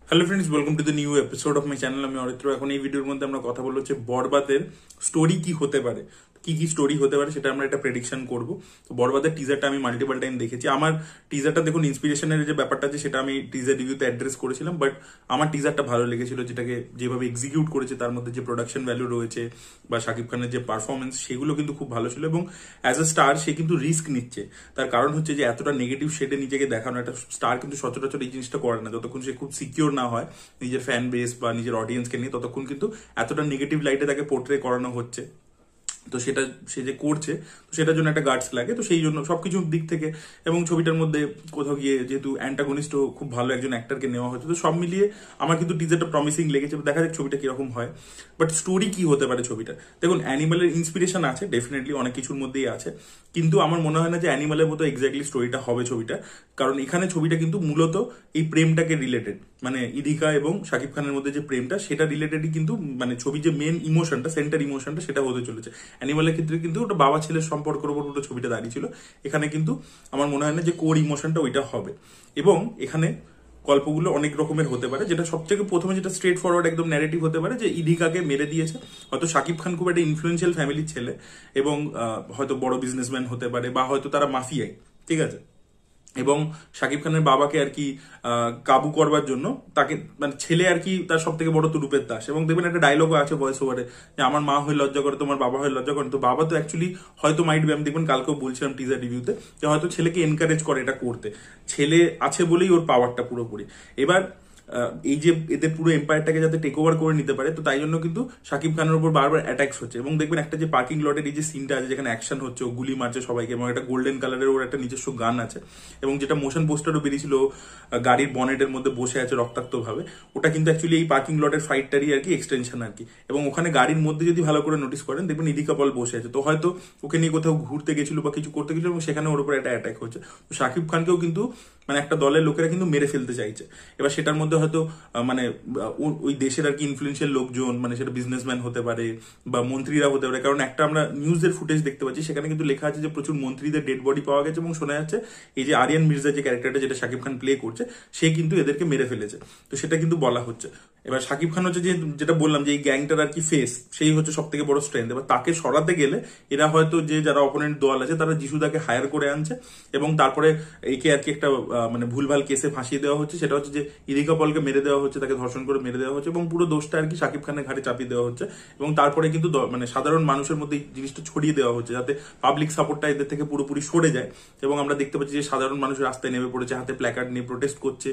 Hello friends, welcome to the new episode of my channel. আমি অরিত্র। এখন এই ভিডিওর মধ্যে আমরা কথা বলবো হচ্ছে বরবাদের স্টোরি কি হতে পারে, কি কি স্টোরি হতে পারে সেটা আমরা একটা প্রেডিকশন করবো। তো বরবাদের টিজারটা আমি মাল্টিপল টাইম দেখেছি। আমার টিজারটা দেখুন, ইন্সপিরেশনের যে ব্যাপারটা আছে সেটা আমি টিজার রিভিউতে অ্যাড্রেস করেছিলাম, বাট আমার টিজারটা ভালো লেগেছিল, যেটাকে যেভাবে এক্সিকিউট করেছে, তার মধ্যে যে প্রোডাকশন ভ্যালু রয়েছে বা শাকিব খানের যে পারফরমেন্স, সেগুলো কিন্তু খুব ভালো ছিল। এবং অ্যাজ এ স্টার সে কিন্তু রিস্ক নিচ্ছে। তার কারণ হচ্ছে যে এতটা নেগেটিভ শেডে নিজেকে দেখানো, একটা স্টার কিন্তু সচরাচর এই জিনিসটা করে না। যতক্ষণ সে খুব সিকিউর না হয় নিজের ফ্যান বেস বা নিজের অডিয়েন্সকে নিয়ে, ততক্ষণ কিন্তু এতটা নেগেটিভ লাইটে তাকে পোর্ট্রে করানো হচ্ছে। তো সেটা সে যে করছে, তো সেটার জন্য একটা গার্ডস লাগে। তো সেই জন্য সবকিছুর দিক থেকে, এবং ছবিটার মধ্যে কোথাও গিয়ে যেহেতু অ্যান্টাগনিস্টও খুব ভালো একজন অ্যাক্টরকে নেওয়া হচ্ছে, তো সব মিলিয়ে আমার কিন্তু টিজারটা প্রমিসিং লেগেছে। দেখা যাক ছবিটা কিরকম হয়। বাট স্টোরি কি হতে পারে ছবিটা, দেখুন অ্যানিমালের ইন্সপিরেশন আছে ডেফিনেটলি, অনেক কিছুর মধ্যেই আছে, কিন্তু আমার মনে হয় না যে অ্যানিমালের মতো এক্স্যাক্টলি স্টোরিটা হবে ছবিটা। কারণ এখানে ছবিটা কিন্তু মূলত এই প্রেমটাকে রিলেটেড, মানে ইদিকা এবং শাকিব খানের মধ্যে যে প্রেমটা, সেটা রিলেটেডই কিন্তু, মানে ছবি যে মেন ইমোশনটা, সেন্টার ইমোশনটা, সেটা হতে চলেছে। অ্যানিমালের ক্ষেত্রে কিন্তু ওটা বাবা ছেলের সম্পর্কের উপর পুরো ছবিটা দাঁড়িয়ে ছিল। এখানে কিন্তু আমার মনে হয় না যে কোর ইমোশনটা ওইটা হবে। এবং এখানে গল্পগুলো অনেক রকমের হতে পারে। যেটা সবথেকে প্রথমে যেটা স্ট্রেট ফরওয়ার্ড একদম ন্যারেটিভ হতে পারে, যে ইদিকাকে মেরে দিয়েছে। হয়তো শাকিব খান খুব একটা ইনফ্লুয়েন্সিয়াল ফ্যামিলির ছেলে, এবং হয়তো বড় বিজনেসম্যান হতে পারে, বা হয়তো তারা মাফিয়াই, ঠিক আছে। এবং শাকিব খানের বাবাকে আর কি কাবু করবার জন্য তাকে, মানে ছেলে আর কি তার সব থেকে বড় তুরুপের দাস। এবং দেখবেন একটা ডায়লগও আছে ভয়েস ওভারে, যে আমার মা হয়ে লজ্জা করে, তোমার বাবা হয়ে লজ্জা করে। তো বাবা তো অ্যাকচুয়ালি হয়তো মাইট বি, আমি দেখবেন কালকেও বলছিলাম টিজার রিভিউতে, যে হয়তো ছেলেকে এনকারেজ করে এটা করতে। ছেলে আছে বলেই ওর পাওয়ারটা পুরোপুরি। এবার এই যে এদের পুরো এম্পায়ারটাকে যাতে টেক ওভার করে নিতে পারে, তো তাই জন্য কিন্তু শাকিব খানের উপর বারবার অ্যাটাকস হচ্ছে। এবং দেখবেন একটা যে পার্কিং লটের এই যে সিনটা আছে, যেখানে অ্যাকশন হচ্ছে, ও গুলি মারছে সবাইকে, এবং একটা গোল্ডেন কালারের ওর একটা নিজস্ব গান আছে, এবং যেটা মোশন পোস্টারও বেরিয়েছিল, গাড়ির বনেটের মধ্যে বসে আছে রক্তাক্ত ভাবে, ওটা কিন্তু অ্যাকচুয়ালি এই পার্কিং লটের ফাইটটারই আর কি এক্সটেনশন আর কি। এবং ওখানে গাড়ির মধ্যে যদি ভালো করে নোটিস করেন, দেখবেন ইদিকা পল বসে আছে। তো হয়তো ওকে নিয়ে কোথাও ঘুরতে গেছিল বা কিছু করতে গেছিল, এবং সেখানে ওর উপর একটা অ্যাটাক হচ্ছে। তো শাকিব খানকেও কিন্তু, মানে একটা দলের লোকেরা কিন্তু মেরে ফেলতে চাইছে। এবার সেটার মধ্যে হয়তো মানে ওই দেশের আর কি ইনফ্লুয়েন্সিয়াল লোকজন, মানে সেটা বিজনেসম্যান হতে পারে বা মন্ত্রীরা হতে পারে। কারণ একটা আমরা নিউজের ফুটেজ দেখতে পাচ্ছি, সেখানে কিন্তু লেখা আছে যে প্রচুর মন্ত্রীদের ডেড বডি পাওয়া গেছে, এবং শোনা যাচ্ছে এই যে আরিয়ান মির্জা যে ক্যারেক্টারটা, যেটা শাকিব খান প্লে করছে, সে কিন্তু এদেরকে মেরে ফেলেছে। তো সেটা কিন্তু বলা হচ্ছে। এবার শাকিব খান হচ্ছে যে, যেটা বললাম যে এই গ্যাংটার আর কি ফেস, সেই হচ্ছে সব থেকে বড় স্ট্রেংথ। এবার তাকে সরাতে গেলে এরা হয়তো, যে যারা অপোনেন্ট দল আছে, তারা যিশুদাকে হায়ার করে আনছে, এবং তারপরে একে আর কি একটা মানে ভুলভাল কেসে ফাঁসিয়ে দেওয়া হচ্ছে। সেটা হচ্ছে যে ইদিকা পলকে মেরে দেওয়া হচ্ছে, তাকে ধর্ষণ করে মেরে দেওয়া হচ্ছে, এবং পুরো দোষটা আর কি শাকিব খানের ঘাড়ে চাপিয়ে দেওয়া হচ্ছে। এবং তারপরে কিন্তু মানে সাধারণ মানুষের মধ্যে জিনিসটা ছড়িয়ে দেওয়া হচ্ছে, যাতে পাবলিক সাপোর্টটা এদের থেকে পুরোপুরি সরে যায়। এবং আমরা দেখতে পাচ্ছি যে সাধারণ মানুষ রাস্তায় নেমে পড়েছে, হাতে প্ল্যাকার্ড নিয়ে প্রোটেস্ট করছে,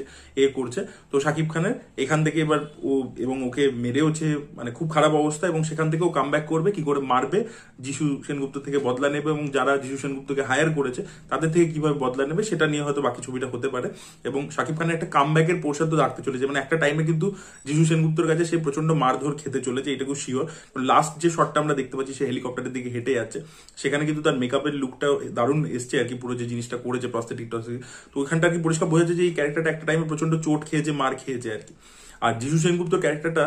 করছে। তো শাকিব খানের এখান থেকে এবার ও, এবং ওকে মেরেওছে, মানে খুব খারাপ অবস্থা। এবং সেখান থেকে ও কাম ব্যাক করবে, কি করে মারবে, যিশু সেনগুপ্ত থেকে বদলা নেবে, এবং যারা যিশু সেনগুপ্তকে হায়ার করেছে তাদের থেকে কিভাবে বদলা নেবে, সেটা নিয়ে হয়তো বাকি ছবিটা হতে পারে। এবং শাকিব খানের একটা কামব্যাকের পোর্শন তো রাখতে চলেছে। মানে একটা টাইমে কিন্তু যিশু সেনগুপ্তর কাছে সে প্রচন্ড মারধর খেতে চলেছে, এটুকু শিওর। লাস্ট যে শটটা আমরা দেখতে পাচ্ছি, সে হেলিকপ্টারের দিকে হেঁটে যাচ্ছে, সেখানে কিন্তু তার মেকআপের লুকটা দারুণ এসছে আর কি, পুরো যে জিনিসটা করেছে প্রস্থেটিক। তো ওইখানটা আর কি পরিষ্কার বোঝা যাচ্ছে যে এই ক্যারেক্টারটা একটা টাইমে প্রচন্ড চোট খেয়েছে, মার খেয়েছে আর কি। আর যিশু সেনগুপ্তর ক্যারেক্টারটা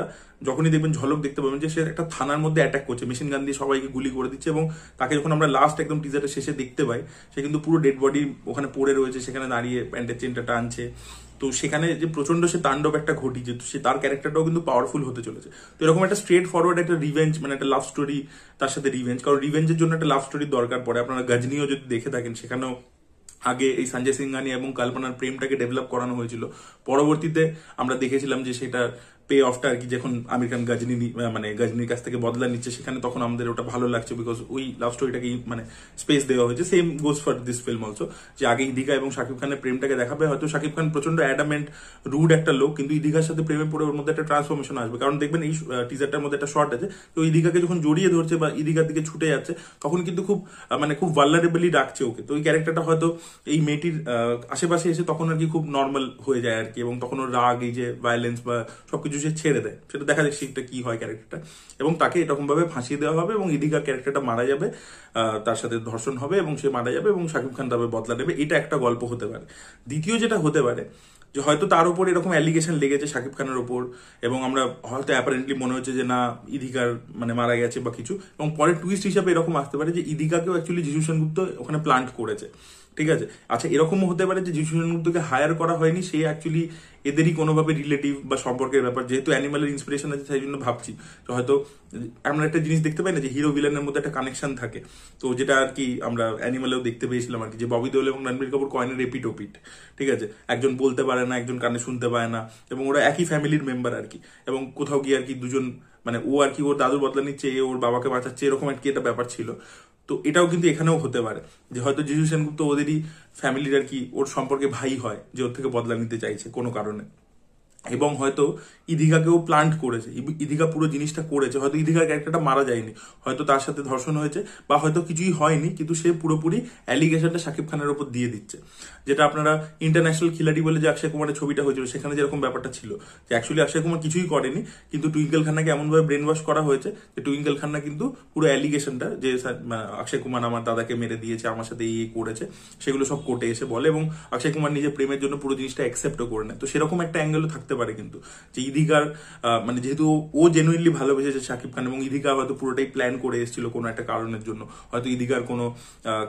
যখনই দেখবেন, ঝলক দেখতে পাবেন যে সে একটা থানার মধ্যে অ্যাটাক করছে, মেশিন গান দিয়ে সবাইকে গুলি করে দিচ্ছে। এবং তাকে যখন আমরা লাস্ট একদম টিজারের শেষে দেখতে পাই, সে কিন্তু পুরো ডেড বডি ওখানে পড়ে রয়েছে, সেখানে দাঁড়িয়ে প্যান্টের চেনটা টানছে। তো সেখানে যে প্রচন্ড সে তাণ্ডব একটা ঘটিছে, তো সে তার ক্যারেক্টারটাও কিন্তু পাওয়ারফুল হতে চলেছে। তো এরকম একটা স্ট্রেট ফরওয়ার্ড একটা রিভেঞ্জ, মানে একটা লাভ স্টোরি, তার সাথে রিভেঞ্জ। কারণ রিভেঞ্জের জন্য একটা লাভ স্টোরির দরকার পড়ে। আপনারা গজনিও যদি দেখে থাকেন, সেখানেও আগে এই সঞ্জয় সিংহানি এবং কল্পনার প্রেমটাকে ডেভেলপ করানো হয়েছিল। পরবর্তীতে আমরা দেখেছিলাম যে সেটা পে অফটা আর কি, যখন আমির খান গজনি, মানে গজনির কাছ থেকে বদলা নিচ্ছে, সেখানে তখন আমাদের ওটা ভালো লাগছে, বিকজ ওই লাভ স্টোরিটাকে মানে স্পেস দেওয়া হয়েছে। Same goes for this film also, যে আগে ইদিকা এবং শাকিব খানের প্রেমটাকে দেখাবে। হয়তো শাকিব খান প্রচন্ড অ্যাডামেন্ট, রুড একটা লোক, কিন্তু ইদিকার সাথে প্রেমে পড়ে ওর মধ্যে একটা ট্রান্সফরমেশন আসবে। কারণ দেখবেন এই টিজারটার মধ্যে একটা শর্ট আছে, তো ইদিকাকে যখন জড়িয়ে ধরছে বা ইদিকার দিকে ছুটে যাচ্ছে, তখন কিন্তু খুব মানে খুব ভালনারেবলি ডাকছে ওকে। তো ওই ক্যারেক্টারটা হয়তো এই মেয়েটির আশেপাশে এসে তখন আর কি খুব নর্মাল হয়ে যায় আর কি। এবং তখন ওর রাগ, এই যে ভায়োলেন্স বা সবকিছু সে ছেড়ে দেয়। সেটা দেখা যাক সেটা কি হয় ক্যারেক্টারটা। এবং তাকে এরকম ভাবে ফাঁসিয়ে দেওয়া হবে, এবং ইদিকার ক্যারেক্টারটা মারা যাবে, তার সাথে ধর্ষণ হবে, এবং সে মারা যাবে, এবং শাকিব খান তবে বদলা নেবে। এটা একটা গল্প হতে পারে। দ্বিতীয় যেটা হতে পারে, যে হয়তো তার উপর এরকম অ্যালিগেশন লেগেছে শাকিব খানের উপর, এবং আমরা হয়তো অ্যাপারেন্টলি মনে হচ্ছে যে না, ইদিকার মানে মারা গেছে বা কিছু, এবং পরে টুইস্ট হিসাবে এরকম আসতে পারে যে ইদিকাকেও অ্যাকচুয়ালি যিশু সেনগুপ্ত ওখানে প্লান্ট করেছে, ঠিক আছে। আচ্ছা, এরকমও হতে পারে যে যিশু সেনগুপ্তকে হায়ার করা হয়নি, সে অ্যাকচুয়ালি এদেরই কোনোভাবে রিলেটিভ বা সম্পর্কের ব্যাপার, যেহেতু অ্যানিমালের ইন্সপিরেশন আছে তাই জন্য ভাবছি। তো হয়তো আমরা একটা জিনিস দেখতে পাই না যে হিরো ভিলেনের মধ্যে একটা কানেকশন থাকে, তো যেটা আর কি আমরা অ্যানিমালেও দেখতে পেয়েছিলাম আর কি, যে ববি দেওল এবং রণবীর কাপুর কয়েনের এপিট ওপিট, ঠিক আছে। একজন বলতে পারে না, একজন কানে শুনতে পায় না, এবং ওরা একই ফ্যামিলির মেম্বার আর কি, এবং কোথাও গিয়ে আর কি দুজন মানে ও আর কি ওর দাদুর বদলা নিচ্ছে, এ ওর বাবাকে বাঁচাচ্ছে, এরকম আর কি একটা ব্যাপার ছিল। তো এটাও কিন্তু এখানেও হতে পারে যে হয়তো যিশু সেনগুপ্ত ওদেরই ফ্যামিলির আর কি ওর সম্পর্কে ভাই হয়, যে ওর থেকে বদলা নিতে চাইছে কোনো কারণে, এবং হয়তো ইদিকাকেও প্লান্ট করেছে, ইদিকা পুরো জিনিসটা করেছে, হয়তো ইদিকার ক্যারেক্টারটা মারা যায়নি, হয়তো তার সাথে ধর্ষণ হয়েছে বা হয়তো কিছুই হয়নি, কিন্তু সে পুরোপুরি অ্যালিগেশনটা শাকিব খানের উপর দিয়ে দিচ্ছে। যেটা আপনারা ইন্টারন্যাশনাল খিলাড়ি বলে যে অক্ষয় কুমারের ছবিটা হয়েছিল, সেখানে যেরকম ব্যাপারটা ছিল যে অ্যাকচুয়ালি অক্ষয় কুমার কিছুই করেনি, কিন্তু টুইঙ্কেল খান্নাকে এমনভাবে ব্রেন ওয়াশ করা হয়েছে যে টুইঙ্কেল খান্না কিন্তু পুরো অ্যালিগেশনটা যে অক্ষয় কুমার আমার দাদাকে মেরে দিয়েছে, আমার সাথে এই করেছে, সেগুলো সব কোর্টে এসে বলে, এবং অক্ষয় কুমার নিজে প্রেমের জন্য পুরো জিনিসটা অ্যাকসেপ্টও করে নেয়। তো সেরকম একটা অ্যাঙ্গেলও থাকতে পারে কিন্তু, যে ইদিকার মানে যেহেতু ও জেনুইনলি ভালোবেসেছে শাকিব খান, এবং ইদিকা হয়তো পুরোটাই প্ল্যান করে এসেছিল কোনো একটা কারণের জন্য, হয়তো ইদিকার কোনো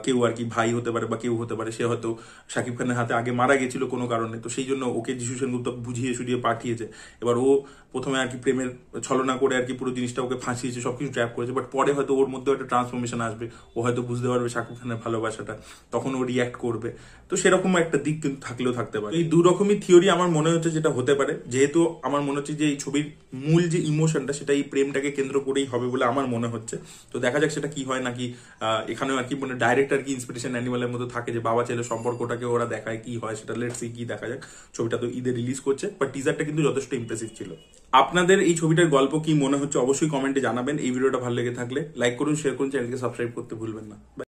কেউ আর কি ভাই হতে পারে বা কেউ হতে পারে, সে হয়তো শাকিব খানের হাতে আগে মারা গেছিল কোনো কারণে, তো সেই জন্য ওকে যিশু সেনগুপ্ত বুঝিয়ে সুঝিয়ে পাঠিয়েছে। এবার ও প্রথমে আর কি প্রেমের ছলনা করে আর কি পুরো জিনিসটা ওকে ফাঁসিয়েছে, সবকিছু ট্র্যাপ করেছে, বাট পরে হয়তো ওর মধ্যে একটা ট্রান্সফরমেশন আসবে, ও হয়তো বুঝতে পারবে শাকিব খানের ভালোবাসাটা, তখন ও রিয়াক্ট করবে। তো সেরকম একটা দিক কিন্তু থাকলেও থাকতে পারে। এই দু রকমই থিওরি আমার মনে হচ্ছে যেটা হতে পারে, যেহেতু আমার মনে হচ্ছে যে এই ছবির মূল যে ইমোশনটা সেটা এই প্রেমটাকে কেন্দ্র করেই হবে বলে আমার মনে হচ্ছে। তো দেখা যাক সেটা কি হয়, নাকি এখানেও আর কি মানে ডাইরেক্ট আর কি ইন্সপিরেশন অ্যানিমালের মতো থাকে, যে বাবা ছেলে সম্পর্কটাকে ওরা দেখায়, কি হয় সেটা লেটস সি, কি দেখা যাক। ছবিটা তো ঈদে রিলিজ করছে, বাট টিজারটা কিন্তু যথেষ্ট ইমপ্রেসিভ ছিল। আপনাদের এই ছবিটার গল্প কি মনে হচ্ছে অবশ্যই কমেন্টে জানাবেন। এই ভিডিওটা ভালো লেগে থাকলে লাইক করুন, শেয়ার করুন, চ্যানেলকে সাবস্ক্রাইব করতে ভুলবেন না।